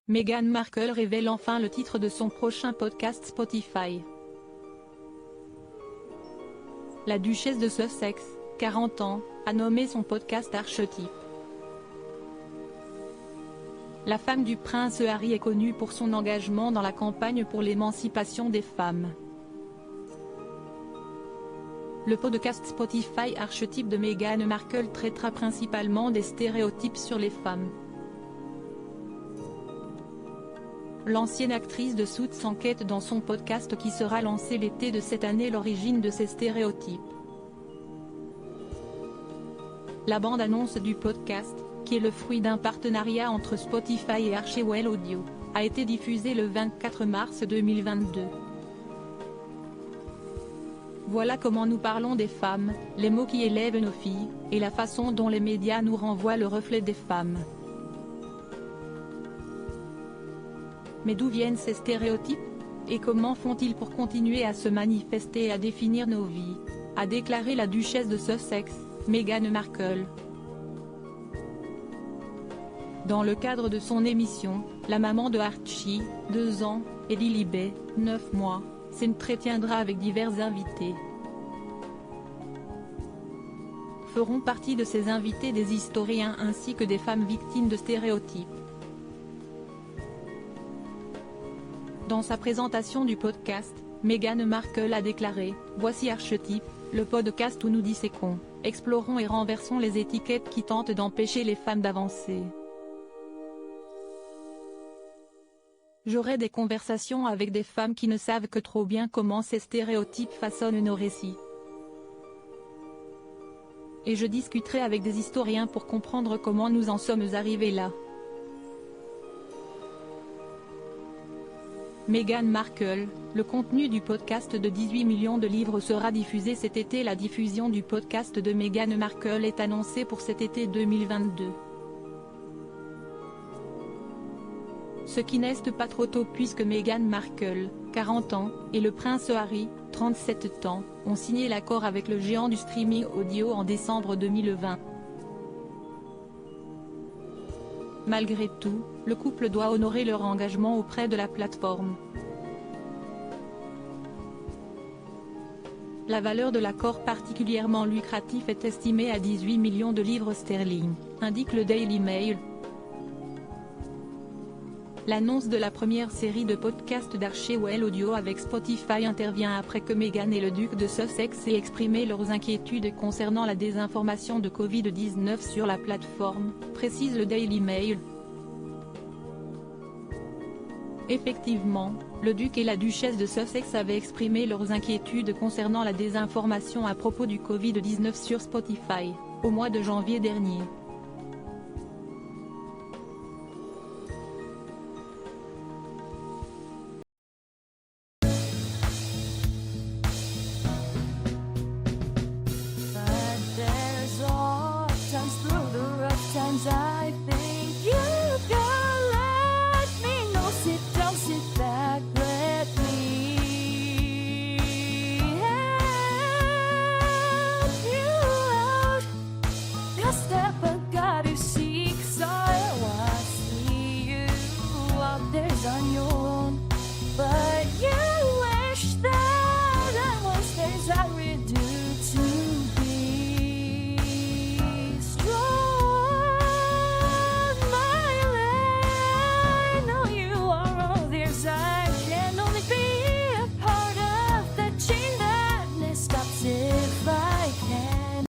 Meghan Markle révèle enfin le titre de son prochain podcast Spotify. La duchesse de Sussex, 40 ans, a nommé son podcast Archetype. La femme du prince Harry est connue pour son engagement dans la campagne pour l'émancipation des femmes. Le podcast Spotify Archetype de Meghan Markle traitera principalement des stéréotypes sur les femmes. L'ancienne actrice de Suits enquête dans son podcast qui sera lancé l'été de cette année l'origine de ces stéréotypes. La bande-annonce du podcast, qui est le fruit d'un partenariat entre Spotify et Archewell Audio, a été diffusée le 24 mars 2022. Voilà comment nous parlons des femmes, les mots qui élèvent nos filles, et la façon dont les médias nous renvoient le reflet des femmes. Mais d'où viennent ces stéréotypes? Et comment font-ils pour continuer à se manifester et à définir nos vies? A déclaré la duchesse de Sussex, Meghan Markle. Dans le cadre de son émission, la maman de Archie, 2 ans, et Lilibet, 9 mois, s'entretiendra avec divers invités. Feront partie de ces invités des historiens ainsi que des femmes victimes de stéréotypes. Dans sa présentation du podcast, Meghan Markle a déclaré « Voici Archetype, le podcast où nous disséquons, explorons et renversons les étiquettes qui tentent d'empêcher les femmes d'avancer. J'aurai des conversations avec des femmes qui ne savent que trop bien comment ces stéréotypes façonnent nos récits. Et je discuterai avec des historiens pour comprendre comment nous en sommes arrivés là. » Meghan Markle, le contenu du podcast de 18 millions de livres sera diffusé cet été. La diffusion du podcast de Meghan Markle est annoncée pour cet été 2022. Ce qui n'est pas trop tôt puisque Meghan Markle, 40 ans, et le prince Harry, 37 ans, ont signé l'accord avec le géant du streaming audio en décembre 2020. Malgré tout, le couple doit honorer leur engagement auprès de la plateforme. La valeur de l'accord particulièrement lucratif est estimée à 18 millions de livres sterling, indique le Daily Mail. L'annonce de la première série de podcasts d'Archewell Audio avec Spotify intervient après que Meghan et le duc de Sussex aient exprimé leurs inquiétudes concernant la désinformation de Covid-19 sur la plateforme, précise le Daily Mail. Effectivement, le duc et la duchesse de Sussex avaient exprimé leurs inquiétudes concernant la désinformation à propos du Covid-19 sur Spotify, au mois de janvier dernier.